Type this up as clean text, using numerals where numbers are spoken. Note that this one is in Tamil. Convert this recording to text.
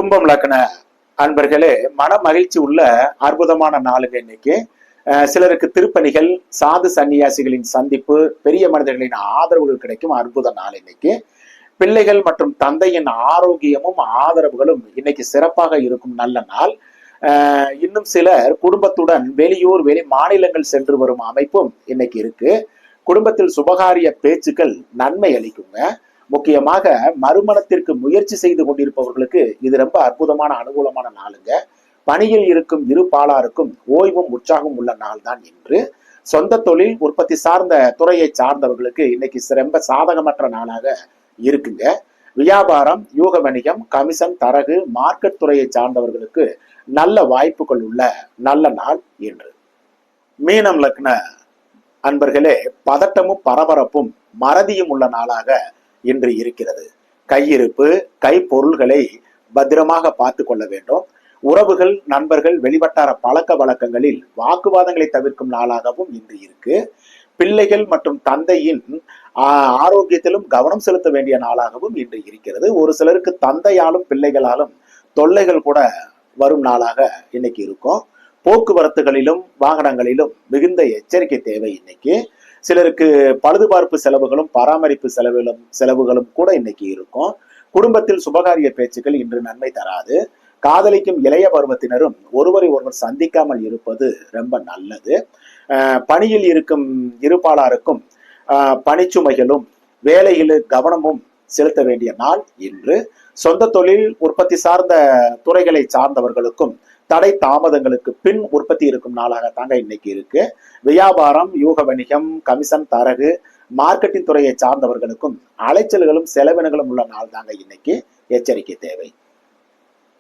கும்பம் லக்ன அன்பர்களே, மன மகிழ்ச்சி உள்ள அற்புதமான நாளுங்க இன்னைக்கு. சிலருக்கு திருப்பணிகள், சாது சன்னியாசிகளின் சந்திப்பு, பெரிய மனிதர்களின் ஆதரவுகள் கிடைக்கும் அற்புத நாள் இன்னைக்கு. பிள்ளைகள் மற்றும் தந்தையின் ஆரோக்கியமும் ஆதரவுகளும் இன்னைக்கு சிறப்பாக இருக்கும் நல்ல நாள். இன்னும் சிலர் குடும்பத்துடன் வெளியூர் வெளி மாநிலங்கள் சென்று வரும் அமைப்பும் இன்னைக்கு இருக்கு. குடும்பத்தில் சுபகாரிய பேச்சுக்கள் நன்மை அளிக்குங்க. முக்கியமாக மறுமணத்திற்கு முயற்சி செய்து கொண்டிருப்பவர்களுக்கு இது ரொம்ப அற்புதமான அனுகூலமான நாளுங்க. பணியில் இருக்கும் இரு பாலாருக்கும் ஓய்வும் உற்சாகம் உள்ள நாள் தான் இன்று. சொந்த தொழில் உற்பத்தி சார்ந்த துறையை சார்ந்தவர்களுக்கு இன்னைக்கு ரொம்ப சாதகமற்ற நாளாக இருக்குங்க. வியாபாரம், யூக வணிகம், கமிஷன், தரகு, மார்க்கெட் துறையை சார்ந்தவர்களுக்கு நல்ல வாய்ப்புகள் உள்ள நல்ல நாள் இன்று. மீனம் லக்ன அன்பர்களே, பதட்டமும் பரபரப்பும் மறதியும் உள்ள நாளாக இன்று இருக்கிறது. கையிருப்பு, கைப்பொருள்களை பத்திரமாக பார்த்து கொள்ள வேண்டும். உறவுகள், நண்பர்கள், வெளிவட்டார பழக்க வழக்கங்களில் வாக்குவாதங்களை தவிர்க்கும் நாளாகவும் இன்று இருக்கு. பிள்ளைகள் மற்றும் தந்தையின் ஆரோக்கியத்திலும் கவனம் செலுத்த வேண்டிய நாளாகவும் இன்று இருக்கிறது. ஒரு சிலருக்கு தந்தையாலும் பிள்ளைகளாலும் தொல்லைகள் கூட வரும் நாளாக இன்னைக்கு இருக்கும். போக்குவரத்துகளிலும் வாகனங்களிலும் மிகுந்த எச்சரிக்கை தேவை இன்னைக்கு. சிலருக்கு பழுதுபார்ப்பு செலவுகளும் பராமரிப்பு செலவுகளும் கூட இன்னைக்கு இருக்கும். குடும்பத்தில் சுபகாரிய பேச்சுக்கள் இன்று நன்மை தராது. காதலிக்கும் இளைய பருவத்தினரும் ஒருவரை ஒருவர் சந்திக்காமல் இருப்பது ரொம்ப நல்லது. பணியில் இருக்கும் இருப்பாளருக்கும் பணிச்சுமைகளும் வேலையில் கவனமும் செலுத்த வேண்டிய நாள் இன்று. சொந்த தொழில் உற்பத்தி சார்ந்த துறைகளை சார்ந்தவர்களுக்கும் தடை தாமதங்களுக்கு பின் உற்பத்தி இருக்கும் நாளாக தாங்க இன்னைக்கு இருக்கு. வியாபாரம், யூக வணிகம், கமிஷன், தரகு, மார்க்கெட்டிங் துறையை சார்ந்தவர்களுக்கும் அலைச்சல்களும் செலவினங்களும் உள்ள நாள் தாங்க இன்னைக்கு. எச்சரிக்கை தேவை.